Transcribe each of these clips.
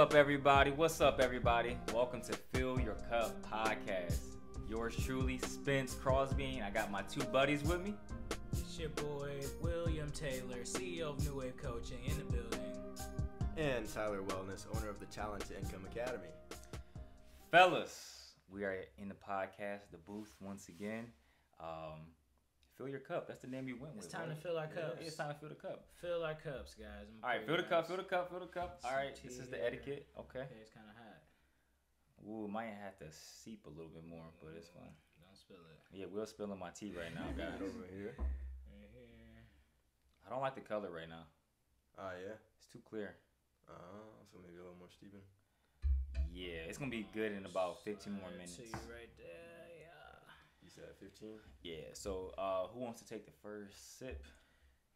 up, everybody? What's up, everybody? Welcome to Fill Your Cup podcast. Yours truly, Spence Crosby. I got my two buddies with me. It's your boy, William Taylor, CEO of New Wave Coaching, in the building. And Tyler Wellness, owner of the Talent to Income Academy. Fellas, we are in the podcast, the booth once again. Fill your cup. That's the name you went with. It's time to fill our cups. Yeah, it's time to fill the cup. Fill our cups, guys. All right, fill the cup, fill the cup, fill the cup. All right, this is the etiquette. Okay. Okay, it's kind of hot. Ooh, might have to seep a little bit more, but it's fine. Don't spill it. Yeah, we're spilling my tea right now, guys. Over here. Right here. I don't like the color right now. Ah, yeah? It's too clear. So maybe a little more steeping. Yeah, it's going to be good in about 15 more Slide it minutes. to you right there, yeah. You said 15? Yeah, so who wants to take the first sip?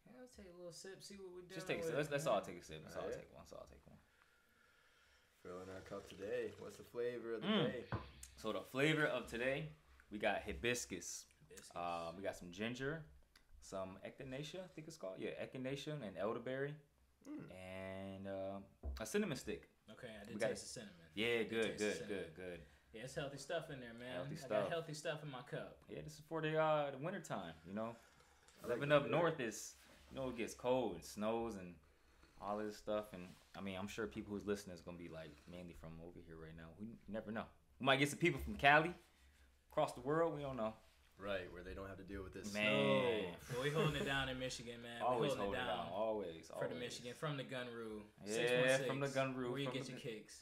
Yeah, let's take a little sip, see what we're doing. Just take a sip. Let's all take a sip. Let's all Alright. take one. Let's all take one. Filling our cup today. What's the flavor of the day? So the flavor of today, we got hibiscus. Biscuits. We got some ginger, some echinacea, I think it's called. Yeah, echinacea and elderberry, and a cinnamon stick. Okay, I we did got taste the cinnamon. Yeah, I did good, taste the good, cinnamon. good. Yeah, it's healthy stuff in there, man. Healthy I stuff. got healthy stuff in my cup. Yeah, this is for the winter time, you know. I like Living the up weather. north is, it gets cold and snows and all this stuff. And I mean, I'm sure people who's listening is gonna be like mainly from over here right now. We never know. We might get some people from Cali, across the world. We don't know. Right, where they don't have to deal with this Man. snow. But we holding it down in Michigan, man. Always we hold holding it down. Always. for the Michigan, from the Gunroo. Yeah, 616, from the Gunroo, where you from get the your kicks.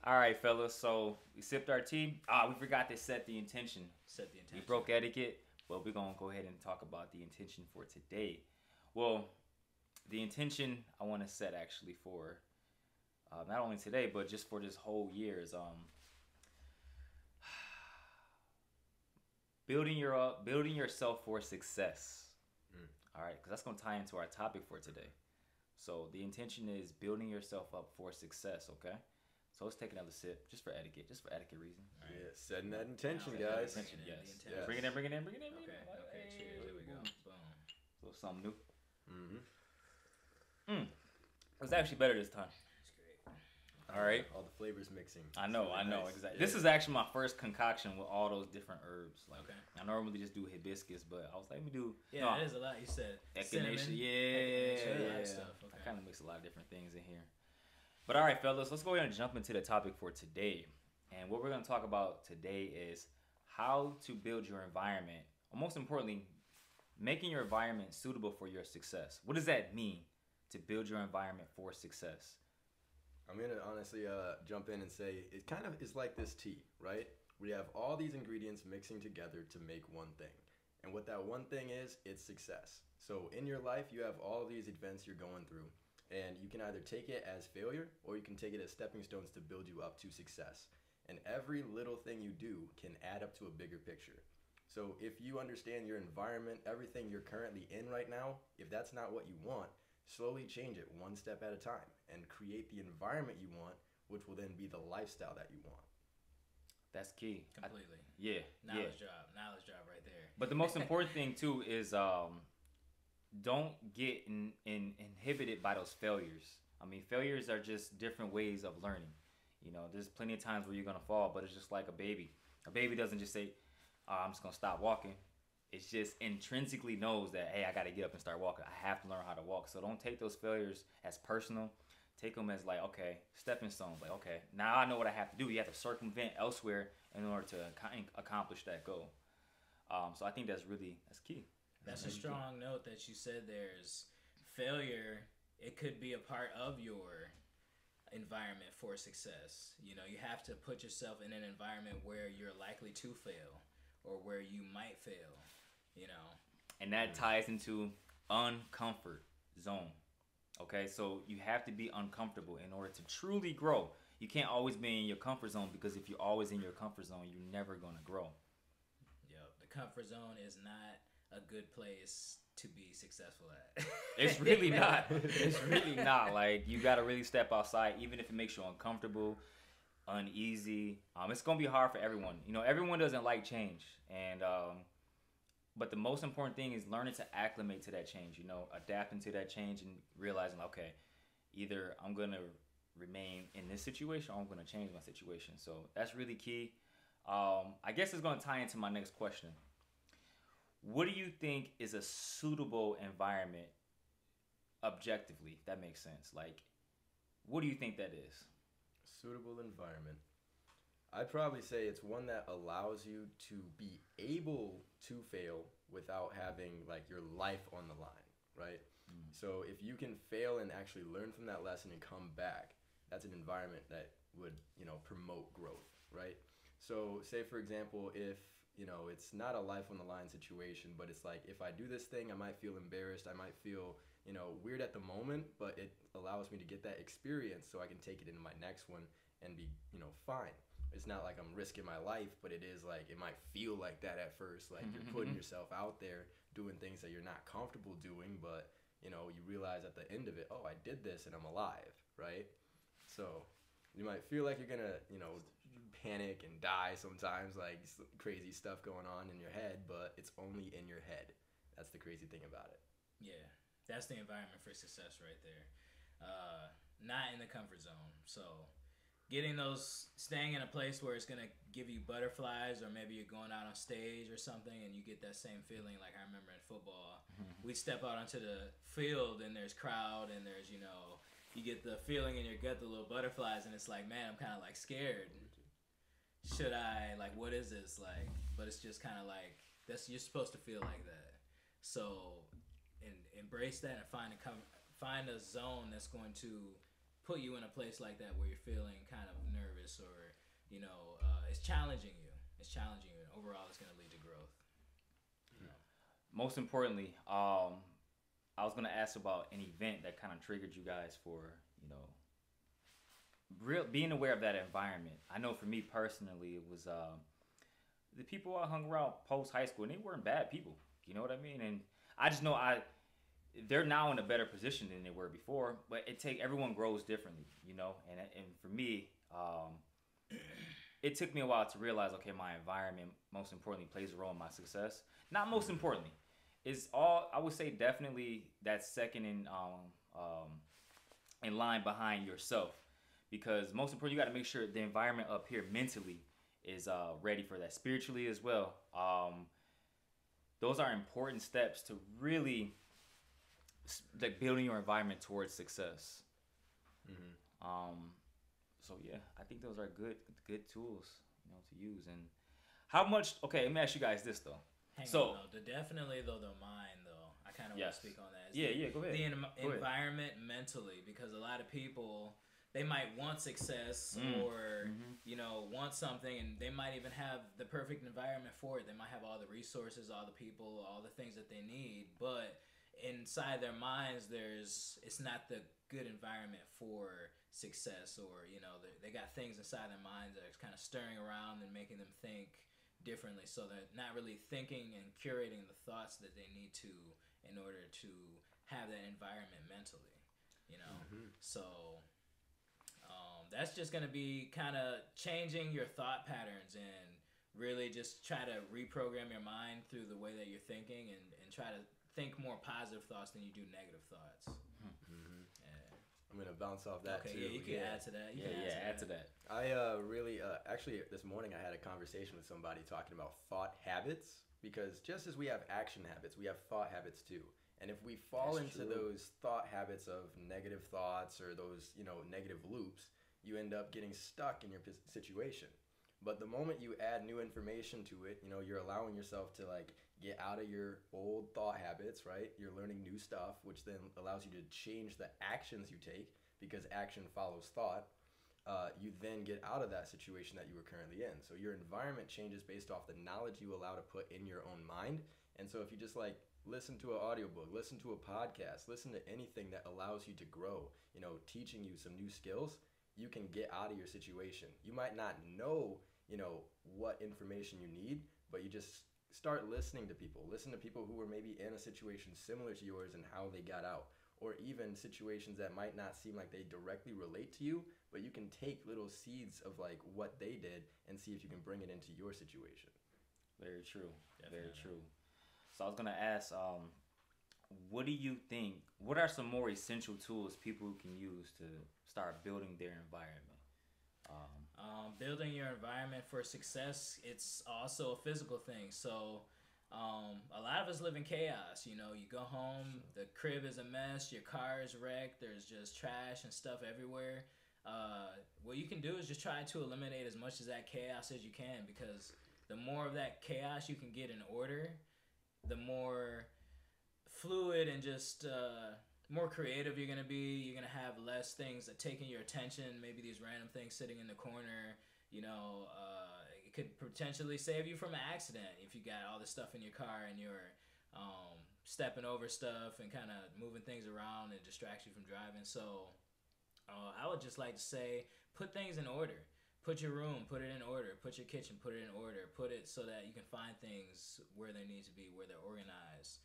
All right, fellas. So we sipped our tea. We forgot to set the intention. Set the intention. We broke etiquette, but we're gonna go ahead and talk about the intention for today. Well, the intention I want to set actually for not only today, but just for this whole year is building yourself for success. All right, because that's gonna tie into our topic for today. So the intention is building yourself up for success. Okay. So let's take another sip, just for etiquette reasons. Yeah, setting that intention, Now, guys. Intention, the yes. intention. Bring it in. Okay, cheers. Here we go. Boom. So something new. Mm-hmm. It's actually better this time. That's great. All right. All the flavors mixing. I know, It's really nice. exactly. Yeah. This is actually my first concoction with all those different herbs. Like, Okay. I normally just do hibiscus, but I was like, let me do Yeah, that is a lot. You said echinacea. cinnamon. Yeah, Echinacea, a lot yeah. of stuff. Okay. I kind of mix a lot of different things in here. But all right, fellas, let's go ahead and jump into the topic for today. And what we're going to talk about today is how to build your environment. Or most importantly, making your environment suitable for your success. What does that mean to build your environment for success? I'm going to honestly jump in and say it kind of is like this tea, right? We have all these ingredients mixing together to make one thing. And what that one thing is, it's success. So in your life, you have all these events you're going through. And you can either take it as failure or you can take it as stepping stones to build you up to success. And every little thing you do can add up to a bigger picture. So if you understand your environment, everything you're currently in right now, if that's not what you want, slowly change it one step at a time and create the environment you want, which will then be the lifestyle that you want. That's key. Completely. Knowledge Knowledge drop right there. But the most important thing too is don't get inhibited by those failures. I mean, failures are just different ways of learning. There's plenty of times where you're gonna fall, but it's just like a baby. A baby doesn't just say, I'm just gonna stop walking. It's just intrinsically knows that, hey, I gotta get up and start walking. I have to learn how to walk. So don't take those failures as personal. Take them as like, okay, stepping stones. Like, okay, now I know what I have to do. You have to circumvent elsewhere in order to accomplish that goal. So I think that's key. That's a strong note that you said. There's failure. It could be a part of your environment for success. You have to put yourself in an environment where you're likely to fail or where you might fail. And that ties into uncomfort zone. Okay, so you have to be uncomfortable in order to truly grow. You can't always be in your comfort zone, because if you're always in your comfort zone, you're never gonna grow. Yep, the comfort zone is not a good place to be successful at. It's really not. It's really not. Like, you gotta really step outside, even if it makes you uncomfortable, uneasy. It's gonna be hard for everyone. Everyone doesn't like change, and but the most important thing is learning to acclimate to that change. Adapting to that change and realizing, okay, either I'm gonna remain in this situation or I'm gonna change my situation. So that's really key. I guess it's gonna tie into my next question. What do you think is a suitable environment objectively? If that makes sense. Like, what do you think that is? Suitable environment. I'd probably say it's one that allows you to be able to fail without having like your life on the line, right? So if you can fail and actually learn from that lesson and come back, that's an environment that would, promote growth, right? So say for example, if, it's not a life on the line situation, but it's like if I do this thing, I might feel embarrassed, I might feel, weird at the moment, but it allows me to get that experience so I can take it into my next one and be, fine. It's not like I'm risking my life, but it is like it might feel like that at first. Like you're putting yourself out there doing things that you're not comfortable doing, but you realize at the end of it, oh, I did this and I'm alive, right? So you might feel like you're gonna, panic and die sometimes, like crazy stuff going on in your head, but it's only in your head. That's the crazy thing about it. Yeah, that's the environment for success right there. Not in the comfort zone. So staying in a place where it's gonna give you butterflies, or maybe you're going out on stage or something and you get that same feeling. Like I remember in football, we step out onto the field and there's crowd and there's, you get the feeling in your gut, the little butterflies, and it's like, man, I'm kind of like scared. Should I, like, what is this like? But it's just kind of like you're supposed to feel like that. So embrace that and find a zone that's going to put you in a place like that where you're feeling kind of nervous, or it's challenging you. And overall it's going to lead to growth. Most importantly, I was gonna ask about an event that kind of triggered you guys for being aware of that environment. I know for me personally, it was the people I hung around post high school, and they weren't bad people. You know what I mean? And I just know they're now in a better position than they were before. But everyone grows differently, And for me, it took me a while to realize, okay, my environment, most importantly, plays a role in my success. Not most importantly, I would say definitely that's second in line behind yourself, because most importantly, you got to make sure the environment up here mentally is ready for that, spiritually as well. Those are important steps to really like building your environment towards success. So yeah, I think those are good tools, to use. And how much? Okay, let me ask you guys this though. Hang on, though. Definitely though, the mind though. I kind of want to speak on that. Go ahead. The environment mentally, because a lot of people, they might want success or want something, and they might even have the perfect environment for it. They might have all the resources, all the people, all the things that they need, but inside their minds, it's not the good environment for success, or they got things inside their minds that are kind of stirring around and making them think differently, so they're not really thinking and curating the thoughts that they need to in order to have that environment mentally, So that's just going to be kind of changing your thought patterns and really just try to reprogram your mind through the way that you're thinking, and try to think more positive thoughts than you do negative thoughts. I'm going to bounce off that too. Yeah, you can add to that. Add to that. I really, actually this morning I had a conversation with somebody talking about thought habits, because just as we have action habits, we have thought habits too. And if we fall into those thought habits of negative thoughts or those, negative loops, you end up getting stuck in your situation. But the moment you add new information to it, you're allowing yourself to like get out of your old thought habits, right? You're learning new stuff, which then allows you to change the actions you take, because action follows thought. You then get out of that situation that you were currently in. So your environment changes based off the knowledge you allow to put in your own mind. And so if you just like listen to an audiobook, listen to a podcast, listen to anything that allows you to grow, teaching you some new skills, you can get out of your situation. You might not know, what information you need, but you just start listening to people. Listen to people who were maybe in a situation similar to yours and how they got out. Or even situations that might not seem like they directly relate to you, but you can take little seeds of like what they did and see if you can bring it into your situation. Very true. Definitely. Very true. So I was gonna ask, what do you think? What are some more essential tools people can use to start building their environment? Building your environment for success, it's also a physical thing. So, a lot of us live in chaos. You know, you go home, the crib is a mess, your car is wrecked, there's just trash and stuff everywhere. What you can do is just try to eliminate as much of that chaos as you can, because the more of that chaos you can get in order, the more fluid and just more creative you're gonna be. You're gonna have less things that taking your attention. Maybe these random things sitting in the corner. You know, it could potentially save you from an accident if you got all this stuff in your car and you're stepping over stuff and kind of moving things around and distracts you from driving. So I would just like to say, put things in order. Put your room, put it in order. Put your kitchen, put it in order. Put it so that you can find things where they need to be, where they're organized.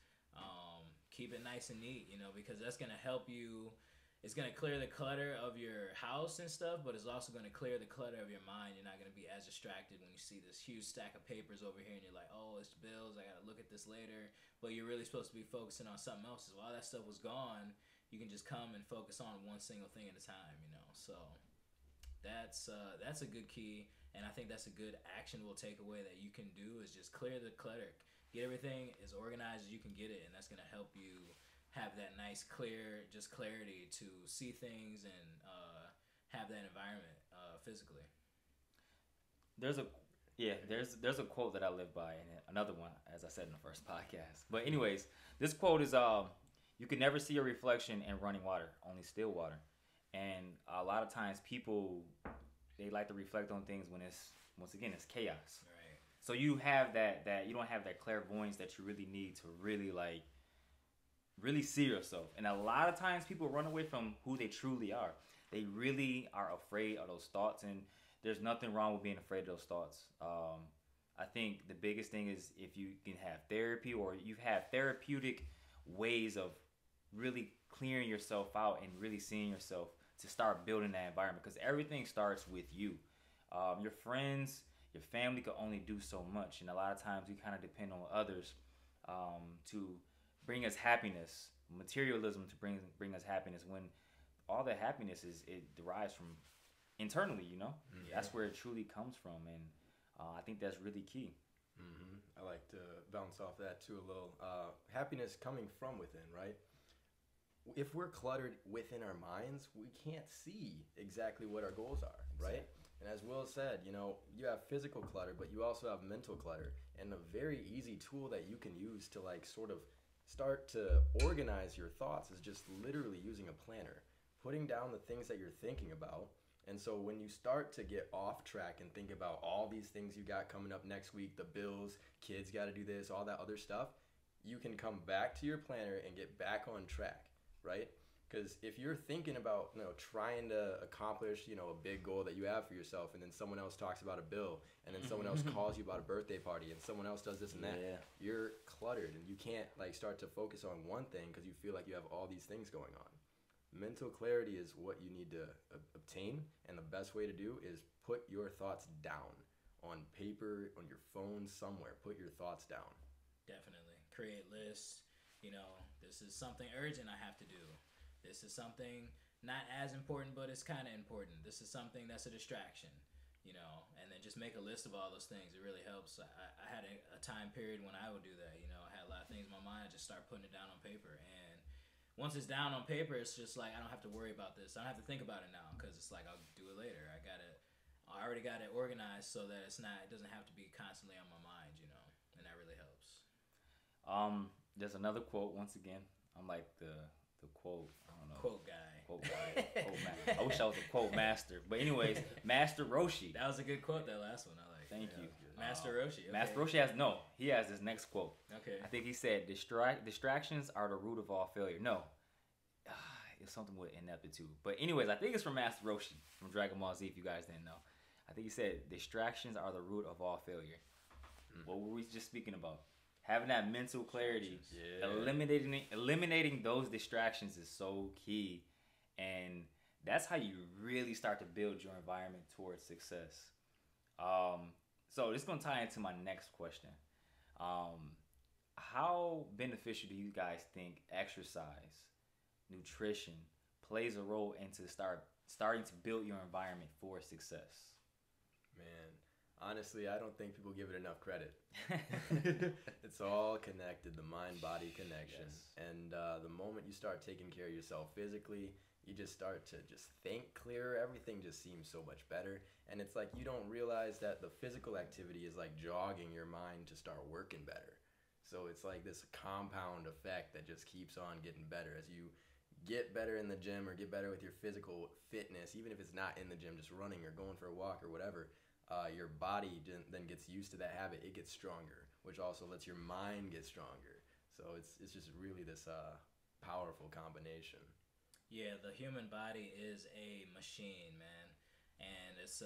Keep it nice and neat, you know, because that's going to help you. It's going to clear the clutter of your house and stuff, but it's also going to clear the clutter of your mind. You're not going to be as distracted when you see this huge stack of papers over here and you're like, oh, it's bills. I got to look at this later. But you're really supposed to be focusing on something else. So while that stuff was gone, you can just come and focus on one single thing at a time, you know. So that's a good key. And I think that's a good actionable takeaway that you can do, is just clear the clutter. Get everything as organized as you can get it, and that's going to help you have that nice, clear, just clarity to see things and have that environment physically. There's a quote that I live by, and another one, as I said in the first podcast. But anyways, this quote is you can never see your reflection in running water, only still water. And a lot of times people, they like to reflect on things when it's, once again, it's chaos. Right. So you have that you don't have that clairvoyance that you really need to really see yourself. And a lot of times people run away from who they truly are. They really are afraid of those thoughts, and there's nothing wrong with being afraid of those thoughts. I think the biggest thing is if you can have therapy, or you have therapeutic ways of really clearing yourself out and really seeing yourself, to start building that environment, because everything starts with you. Your friends, your family could only do so much, and a lot of times we kind of depend on others to bring us happiness, materialism to bring us happiness, when all the happiness it derives from internally, you know. Yeah. That's where it truly comes from, and I think that's really key. I like to bounce off that too a little. Happiness coming from within, right? If we're cluttered within our minds, we can't see exactly what our goals are, right? And as Will said, you know, you have physical clutter, but you also have mental clutter. And a very easy tool that you can use to like sort of start to organize your thoughts is just literally using a planner, putting down the things that you're thinking about. And so when you start to get off track and think about all these things you got coming up next week, the bills, kids got to do this, all that other stuff, you can come back to your planner and get back on track, right? Because if you're thinking about, you know, trying to accomplish, you know, a big goal that you have for yourself, and then someone else talks about a bill, and then someone else calls you about a birthday party, and someone else does this and that, you're cluttered, and you can't like start to focus on one thing because you feel like you have all these things going on. Mental clarity is what you need to obtain, and the best way to do is put your thoughts down on paper, on your phone, somewhere. Put your thoughts down. Definitely. Create lists. You know, this is something urgent I have to do. This is something not as important, but it's kind of important. This is something that's a distraction, you know, and then just make a list of all those things. It really helps. I had a time period when I would do that, you know. I had a lot of things in my mind. I just start putting it down on paper. And once it's down on paper, it's just like, I don't have to worry about this. I don't have to think about it now, because it's like, I'll do it later. I already got it organized so that it doesn't have to be constantly on my mind, you know, and that really helps. There's another quote, once again. I'm like the quote, I don't know. Quote guy. Quote master. I wish I was a quote master. But anyways, Master Roshi. That was a good quote, that last one. I like. Thank you. Master Roshi. Okay. Master Roshi he has his next quote. Okay. I think he said, distractions are the root of all failure. No. It's something with ineptitude. But anyways, I think it's from Master Roshi from Dragon Ball Z, if you guys didn't know. I think he said, distractions are the root of all failure. What were we just speaking about? Having that mental clarity, eliminating those distractions is so key. And that's how you really start to build your environment towards success. So this is going to tie into my next question. how beneficial do you guys think exercise, nutrition plays a role into starting to build your environment for success? Man, honestly, I don't think people give it enough credit. It's all connected, the mind-body connection. Yes. And the moment you start taking care of yourself physically, you just start to just think clearer. Everything just seems so much better. And it's like you don't realize that the physical activity is like jogging your mind to start working better. So it's like this compound effect that just keeps on getting better as you get better in the gym or get better with your physical fitness, even if it's not in the gym, just running or going for a walk or whatever. Your body then gets used to that habit. It gets stronger, which also lets your mind get stronger. So it's just really this powerful combination. Yeah, the human body is a machine, man, and it's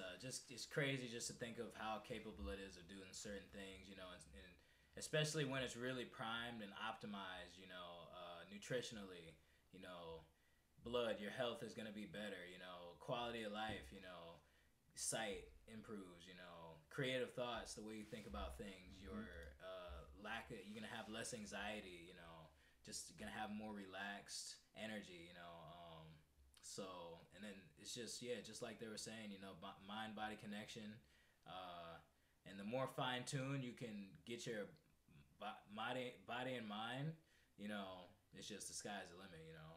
crazy just to think of how capable it is of doing certain things, you know, and especially when it's really primed and optimized, you know, nutritionally, you know, blood, your health is gonna be better, you know, quality of life, you know, sight improves, you know, creative thoughts, the way you think about things, your you're gonna have less anxiety, you know, just gonna have more relaxed energy, you know. So and then it's just just like they were saying, you know, mind body connection, and the more fine tuned you can get your body and mind, you know, it's just the sky's the limit, you know.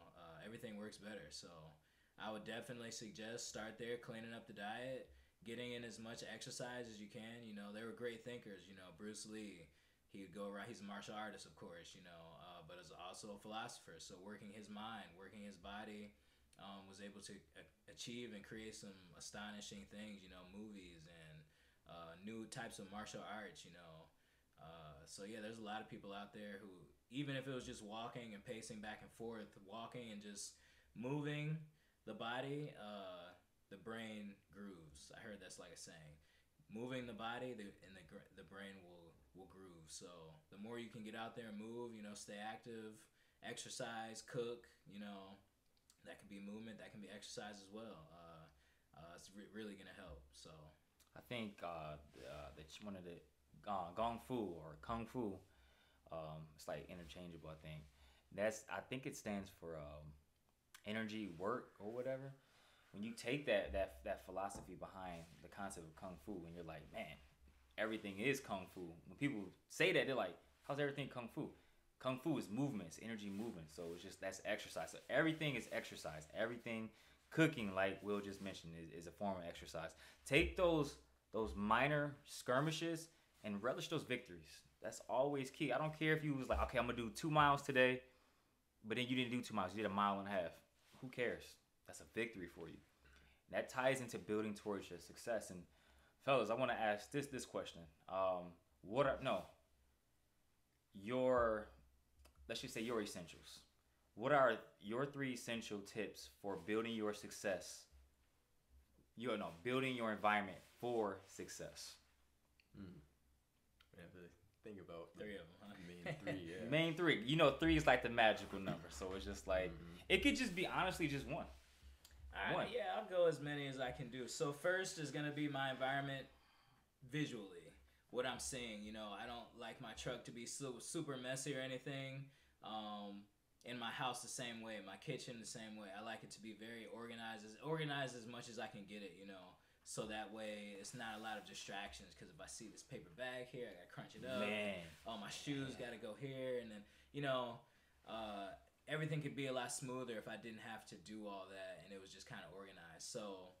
Everything works better. So I would definitely suggest start there, cleaning up the diet, getting in as much exercise as you can. You know, they were great thinkers. You know, Bruce Lee, he would go around. He's a martial artist, of course. You know, but is also a philosopher. So working his mind, working his body, was able to achieve and create some astonishing things. You know, movies and new types of martial arts. You know, so yeah, there's a lot of people out there who, even if it was just walking and pacing back and forth, walking and just moving the body, the brain grooves. I heard that's like a saying. Moving the body, the brain will groove. So the more you can get out there and move, you know, stay active, exercise, cook, you know, that can be movement, that can be exercise as well. It's really gonna help. So I think that one of the gong fu or kung fu, it's like interchangeable. I think it stands for energy work or whatever. When you take that philosophy behind the concept of kung fu, and you're like, man, everything is kung fu. When people say that, they're like, how's everything kung fu? Kung fu is movements, energy movement. So it's just that's exercise. So everything is exercise. Everything, cooking, like Will just mentioned, is a form of exercise. Take those minor skirmishes and relish those victories. That's always key. I don't care if you was like, okay, I'm gonna do 2 miles today, but then you didn't do 2 miles. You did 1.5 miles. Who cares? That's a victory for you. And that ties into building towards your success. And fellas, I want to ask this question. Your let's just say your essentials. What are your 3 essential tips for building your success? Building your environment for success. We have to think about 3 of them, huh? main 3. Yeah. Main 3. You know, 3 is like the magical number. So it's just like it could just be honestly just one. All right, yeah, I'll go as many as I can do. So first is gonna be my environment visually. What I'm seeing, you know, I don't like my truck to be super messy or anything. In my house the same way, my kitchen the same way. I like it to be very organized as much as I can get it, you know. So that way it's not a lot of distractions, because if I see this paper bag here, I gotta crunch it up. Man. Oh, my shoes gotta go here, and then, you know, everything could be a lot smoother if I didn't have to do all that and it was just kind of organized. So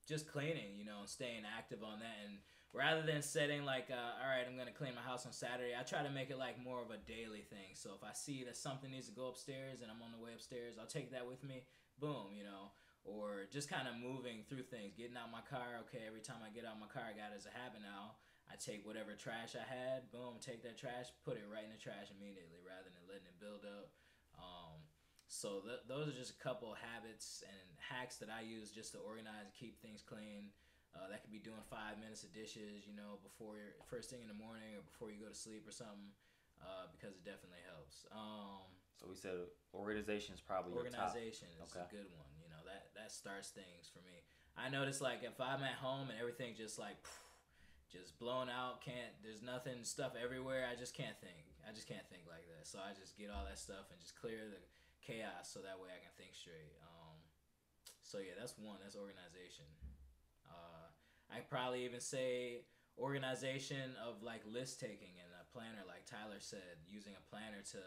just cleaning, you know, staying active on that. And rather than setting like, all right, I'm going to clean my house on Saturday, I try to make it like more of a daily thing. So if I see that something needs to go upstairs and I'm on the way upstairs, I'll take that with me. Boom, you know. Or just kind of moving through things, getting out my car. Okay, every time I get out my car, I got it as a habit now. I take whatever trash I had, boom, take that trash, put it right in the trash immediately rather than letting it build up. So those are just a couple of habits and hacks that I use just to organize and keep things clean. That could be doing 5 minutes of dishes, you know, before first thing in the morning or before you go to sleep or something, because it definitely helps. So we said organization is probably your top. Organization is a good one. You know, that starts things for me. I notice like if I'm at home and everything just like just blown out. There's nothing, stuff everywhere. I just can't think. I just can't think like that. So I just get all that stuff and just clear the chaos so that way I can think straight. So yeah, that's one. That's organization. I probably even say organization of like list taking and a planner, like Tyler said, using a planner to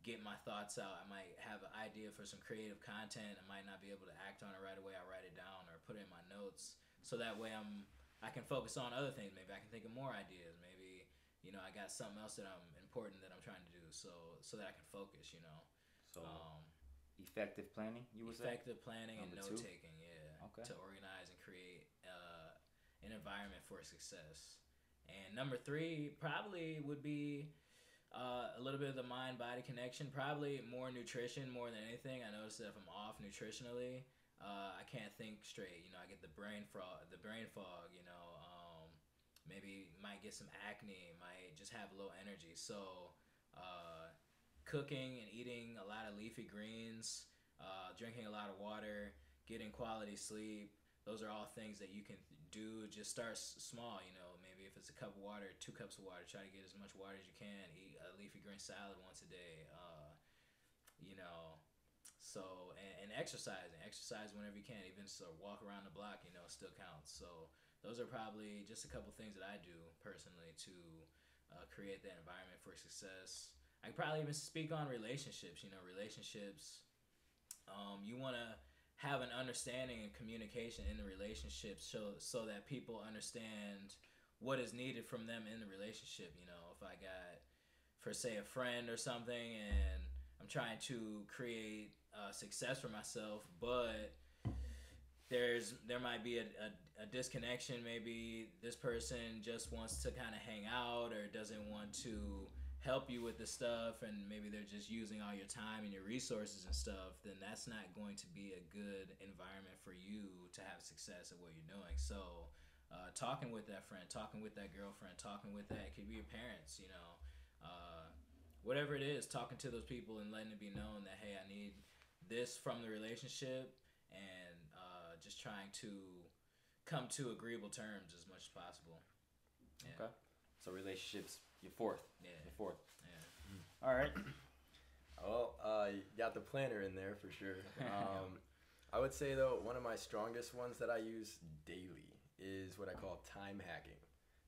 get my thoughts out. I might have an idea for some creative content. I might not be able to act on it right away. I write it down or put it in my notes so that way I can focus on other things. Maybe I can think of more ideas. Maybe I got something else that I'm important that I'm trying to do. So that I can focus. So effective planning, you would say? Effective planning and note taking. Yeah. Okay. To organize and create an environment for success. And number 3 probably would be a little bit of the mind-body connection. Probably more nutrition more than anything. I notice that if I'm off nutritionally, I can't think straight. I get the brain fog. Maybe might get some acne. Might just have low energy. So, cooking and eating a lot of leafy greens, drinking a lot of water, getting quality sleep. Those are all things that you can do. Just start small. Maybe if it's a cup of water, 2 cups of water. Try to get as much water as you can. Eat a leafy green salad once a day. So and exercise whenever you can. Even so, walk around the block. Still counts. So those are probably just a couple things that I do personally to create that environment for success. I could probably even speak on relationships. Relationships. You want to have an understanding and communication in the relationship so that people understand what is needed from them in the relationship. If I got, for say, a friend or something, and I'm trying to create success for myself, but there might be a disconnection. Maybe this person just wants to kind of hang out or doesn't want to help you with the stuff, and maybe they're just using all your time and your resources and stuff, then that's not going to be a good environment for you to have success at what you're doing. So talking with that friend, talking with that girlfriend, talking with that, it could be your parents, whatever it is, talking to those people and letting it be known that, hey, I need this from the relationship, and just trying to come to agreeable terms as much as possible. Yeah. Okay. So relationships, you're 4th. Yeah. You're 4th. Yeah. All right. Well, you got the planner in there for sure. I would say, though, one of my strongest ones that I use daily is what I call time hacking.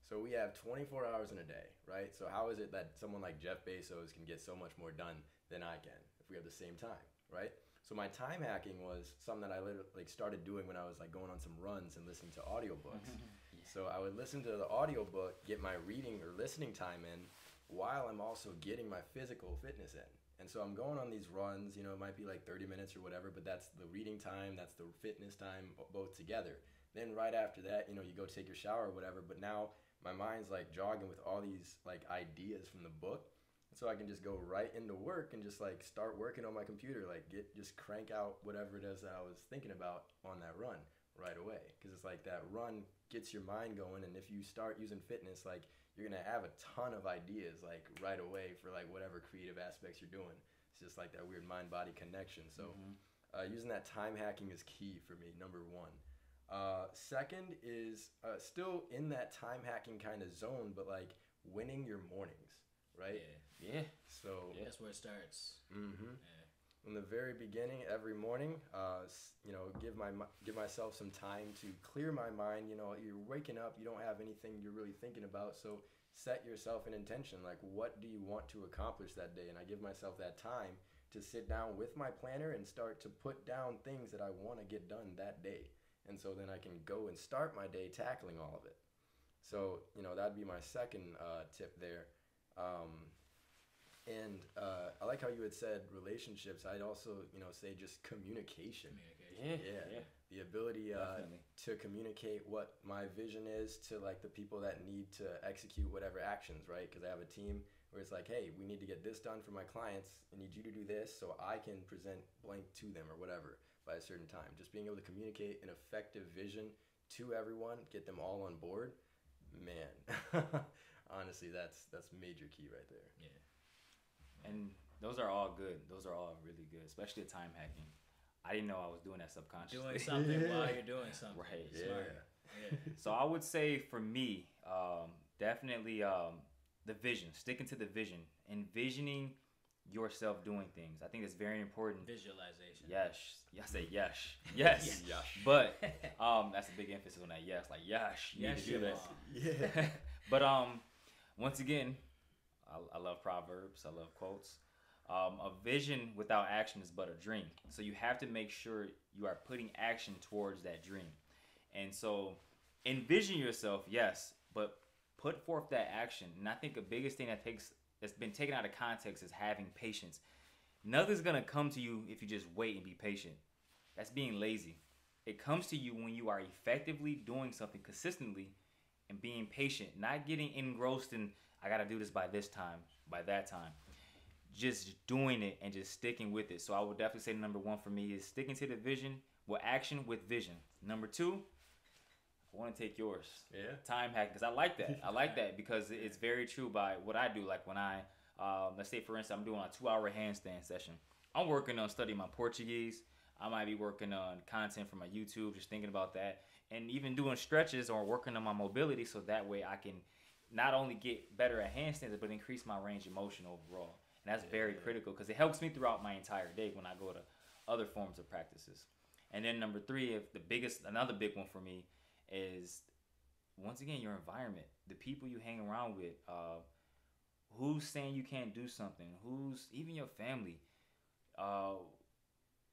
So we have 24 hours in a day, right? So how is it that someone like Jeff Bezos can get so much more done than I can if we have the same time, right? So my time hacking was something that I literally started doing when I was going on some runs and listening to audiobooks. Yeah. So I would listen to the audiobook, get my reading or listening time in, while I'm also getting my physical fitness in. And so I'm going on these runs, it might be like 30 minutes or whatever, but that's the reading time, that's the fitness time, both together. Then right after that, you go take your shower or whatever, but now my mind's jogging with all these ideas from the book. So I can just go right into work and just start working on my computer, just crank out whatever it is that I was thinking about on that run right away. Because it's that run gets your mind going, and if you start using fitness, you're gonna have a ton of ideas right away for whatever creative aspects you're doing. It's just that weird mind-body connection. So using that time hacking is key for me, number 1. Second is still in that time hacking kind of zone, but winning your mornings, right? Yeah. So that's where it starts. Mm-hmm. Yeah. In the very beginning, every morning, give myself some time to clear my mind. You're waking up, you don't have anything you're really thinking about, so set yourself an intention. What do you want to accomplish that day? And I give myself that time to sit down with my planner and start to put down things that I want to get done that day. And so then I can go and start my day tackling all of it. So, that'd be my second tip there. And I like how you had said relationships. I'd also, say just communication. Yeah. The ability to communicate what my vision is to the people that need to execute whatever actions, right? Because I have a team where it's hey, we need to get this done for my clients. I need you to do this so I can present blank to them or whatever by a certain time. Just being able to communicate an effective vision to everyone, get them all on board. Man, honestly, that's major key right there. Yeah. And those are all good. Those are all really good, especially the time hacking. I didn't know I was doing that subconsciously. Doing something while you're doing something. Right. Smart. Yeah. So I would say for me, definitely the vision, sticking to the vision, envisioning yourself doing things. I think it's very important. Visualization. Yes, I say yes, yes, Yes. but that's a big emphasis on that yes, like yes, you need Yes, to do you this. Yeah. But once again, I love proverbs. I love quotes. A vision without action is but a dream. So you have to make sure you are putting action towards that dream. And so envision yourself, yes, but put forth that action. And I think the biggest thing that's been taken out of context is having patience. Nothing's gonna come to you if you just wait and be patient. That's being lazy. It comes to you when you are effectively doing something consistently and being patient, not getting engrossed in I gotta do this by this time, by that time. Just doing it and just sticking with it. So I would definitely say number one for me is sticking to the vision, with action with vision. Number two, I want to take yours. Yeah. Time hack, because I like that. I like that because it's very true by what I do. Like when let's say for instance, I'm doing a 2-hour handstand session. I'm working on studying my Portuguese. I might be working on content for my YouTube, just thinking about that. And even doing stretches or working on my mobility so that way I can not only get better at handstands, but increase my range of motion overall. And that's very critical because it helps me throughout my entire day when I go to other forms of practices. And then number three, another big one for me is once again your environment, the people you hang around with, who's saying you can't do something, who's even your family.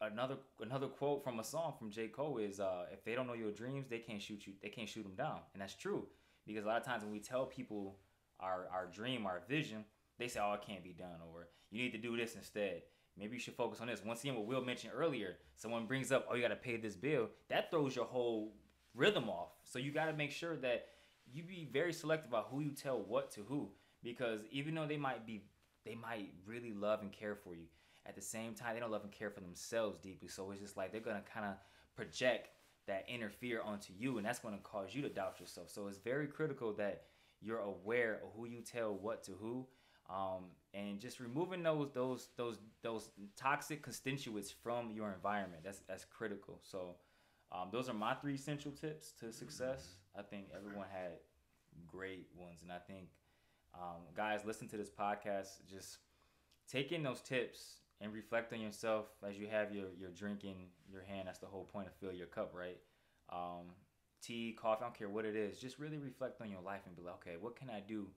Another quote from a song from J. Cole is if they don't know your dreams, they can't shoot them down. And that's true because a lot of times when we tell people our dream, our vision, they say, oh, it can't be done, or you need to do this instead. Maybe you should focus on this. Once again, what Will mentioned earlier, someone brings up, oh, you got to pay this bill. That throws your whole rhythm off. So you got to make sure that you be very selective about who you tell what to who, because even though they might really love and care for you, at the same time they don't love and care for themselves deeply. So it's just like they're gonna kind of project that inner fear onto you, and that's going to cause you to doubt yourself. So it's very critical that you're aware of who you tell what to who, and just removing those toxic constituents from your environment. That's critical. So those are my 3 essential tips to success. I think everyone had great ones, and I think guys, listen to this podcast. Just take in those tips and reflect on yourself as you have your drink in your hand. That's the whole point of fill your cup, right? Tea, coffee, I don't care what it is. Just really reflect on your life and be like, okay, what can I do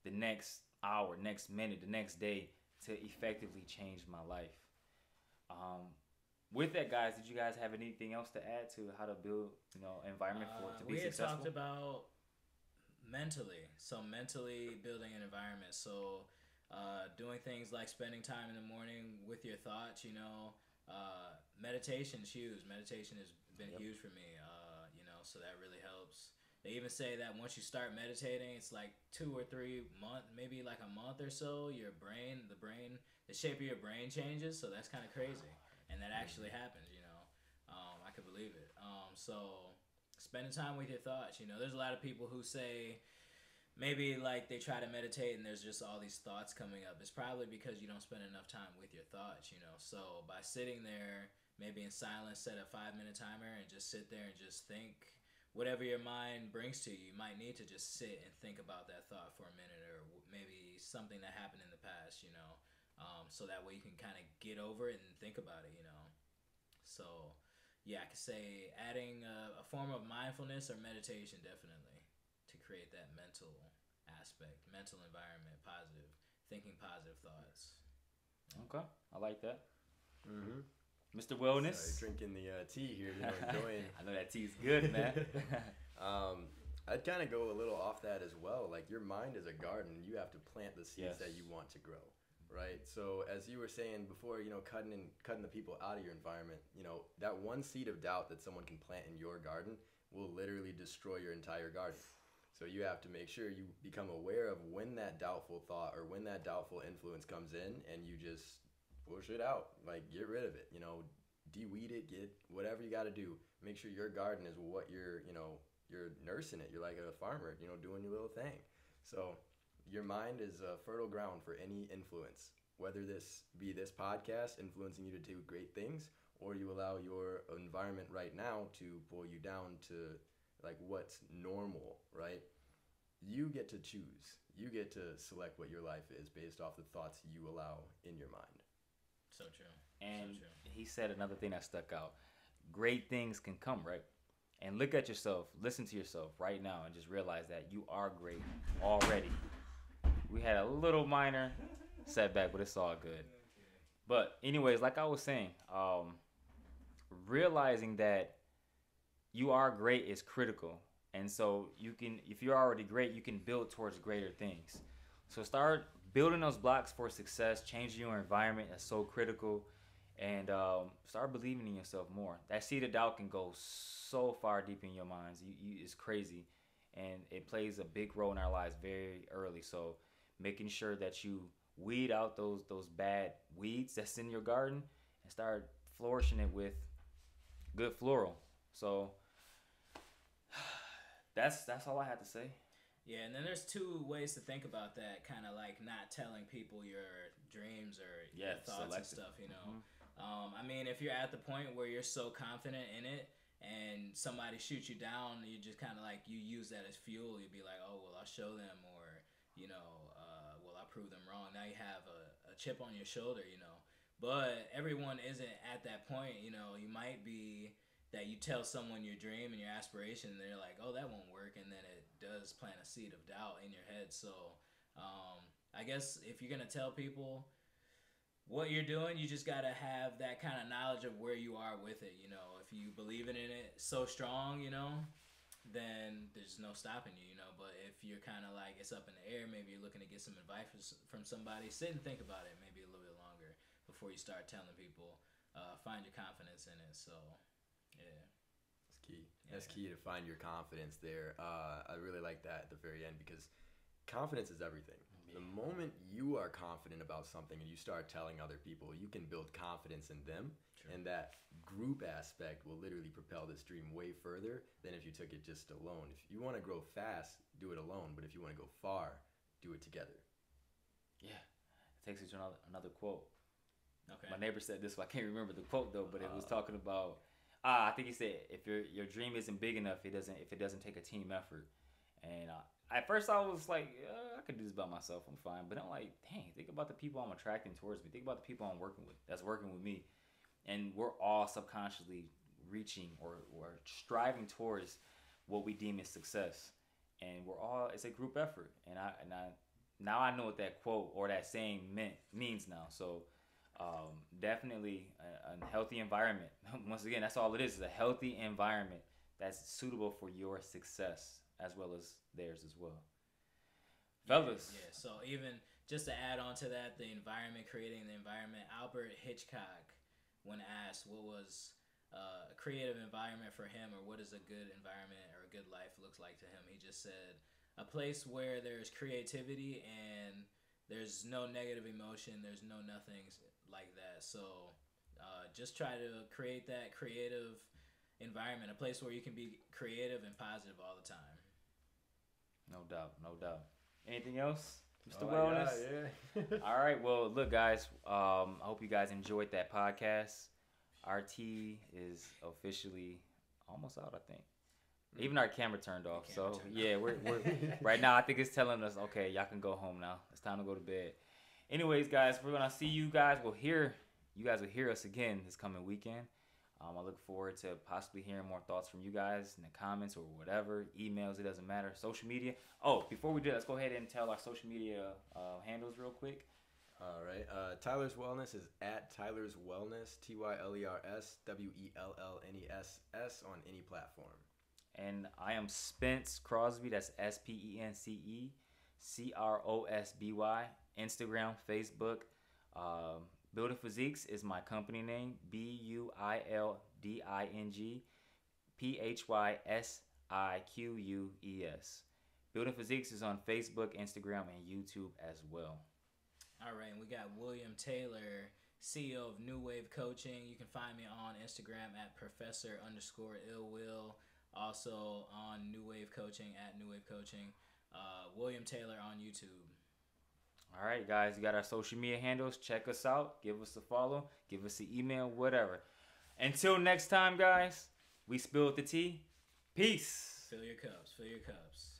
the next hour, next minute, the next day to effectively change my life? With that, guys, did you guys have anything else to add to how to build, environment for it to be successful? We had talked about mentally building an environment. So doing things like spending time in the morning with your thoughts, meditation is huge. Meditation has been huge for me, so that really helps. They even say that once you start meditating, it's like 2 or 3 months, maybe like a month or so, the shape of your brain changes. So that's kind of crazy. And that actually happens, I could believe it. So spending time with your thoughts, there's a lot of people who say, maybe like they try to meditate and there's just all these thoughts coming up. It's probably because you don't spend enough time with your thoughts, So by sitting there, maybe in silence, set a 5-minute timer and just sit there and just think whatever your mind brings to you. You might need to just sit and think about that thought for a minute, or maybe something that happened in the past, so that way you can kind of get over it and think about it, So yeah, I could say adding a form of mindfulness or meditation definitely to create that mental aspect, mental environment, positive thinking, positive thoughts. Okay, I like that. Mm-hmm. Mr. Wellness. Sorry, drinking the tea here, enjoying. I know that tea's good, man. I'd kind of go a little off that as well. Like your mind is a garden. You have to plant the seeds that you want to grow, right? So as you were saying before, cutting the people out of your environment, that one seed of doubt that someone can plant in your garden will literally destroy your entire garden. So you have to make sure you become aware of when that doubtful thought or when that doubtful influence comes in, and you just push it out. Like, get rid of it, de-weed it, get whatever you got to do. Make sure your garden is what you're nursing it. You're like a farmer, doing your little thing. So your mind is a fertile ground for any influence, whether this be this podcast influencing you to do great things, or you allow your environment right now to pull you down to like what's normal, right? You get to choose. You get to select what your life is based off the thoughts you allow in your mind. So true. And So true. he said another thing that stuck out. Great things can come, right? And look at yourself, listen to yourself right now, and just realize that you are great already. We had a little minor setback, but it's all good. But anyways, like I was saying, realizing that you are great is critical. And so you can, if you're already great, you can build towards greater things. So start building those blocks for success, changing your environment. That's so critical. And start believing in yourself more. That seed of doubt can go so far deep in your minds. It's crazy. And it plays a big role in our lives very early. So making sure that you weed out those bad weeds that's in your garden and start flourishing it with good floral. So that's all I had to say. Yeah, and then there's two ways to think about that, kind of like not telling people your dreams or your thoughts and stuff, you know. I mean, if you're at the point where you're so confident in it and somebody shoots you down, you just kind of like, you use that as fuel. You'd be like, oh, well, I'll show them, or, you know, well, I'll prove them wrong. Now you have a chip on your shoulder, you know. But everyone isn't at that point, you know. You might be that you tell someone your dream and your aspiration, and they're like, oh, that won't work, and then it does plant a seed of doubt in your head. So I guess if you're going to tell people what you're doing, you just got to have that kind of knowledge of where you are with it, you know. If you believe in it so strong, you know, then there's no stopping you, you know. But if you're kind of like, it's up in the air, maybe you're looking to get some advice from somebody, sit and think about it maybe a little bit longer before you start telling people. Find your confidence in it. So yeah, that's key. That's key to find your confidence there. I really like that at the very end, because confidence is everything. The moment you are confident about something and you start telling other people, you can build confidence in them. True. And that group aspect will literally propel this dream way further than if you took it just alone. If you want to grow fast, do it alone. But if you want to go far, do it together. Yeah. It takes us to another quote. Okay. My neighbor said this, I can't remember the quote though, but it was talking about, I think he said, if your dream isn't big enough, if it doesn't take a team effort. And at first I was like, I could do this by myself, I'm fine. But I'm like, dang, think about the people I'm attracting towards me. Think about the people I'm working with, that's working with me. And we're all subconsciously reaching or striving towards what we deem as success. And it's a group effort. And I now I know what that quote or that saying means now. So definitely a healthy environment. Once again, that's all it is a healthy environment that's suitable for your success as well as theirs as well. Fellas. Yeah, so even just to add on to that, the environment, creating the environment, Albert Hitchcock, when asked what was a creative environment for him, or what is a good environment or a good life looks like to him, he just said, a place where there's creativity and there's no negative emotion, there's no nothings like that. So just try to create that creative environment, a place where you can be creative and positive all the time. No doubt. Anything else, Mr. Wellness? Yeah. All right. Well, look, guys. I hope you guys enjoyed that podcast. Our tea is officially almost out, I think. Even our camera turned off. We're right now. I think it's telling us, okay, y'all can go home now. It's time to go to bed. Anyways, guys, we're gonna see you guys. You guys will hear us again this coming weekend. I look forward to possibly hearing more thoughts from you guys in the comments or whatever, emails, it doesn't matter, social media. Oh, before we do, let's go ahead and tell our social media handles real quick. All right. Tyler's Wellness is at Tyler's Wellness, TYLERS WELLNESS on any platform. And I am Spence Crosby. That's SPENCE CROSBY. Instagram, Facebook. Building Physiques is my company name. BUILDING PHYSIQUES. Building Physiques is on Facebook, Instagram, and YouTube as well. All right, and we got William Taylor, CEO of New Wave Coaching. You can find me on Instagram at Professor_illwill. Also on New Wave Coaching at New Wave Coaching. William Taylor on YouTube. All right, guys, you got our social media handles. Check us out. Give us a follow. Give us an email, whatever. Until next time, guys, we spilled the tea. Peace. Fill your cups. Fill your cups.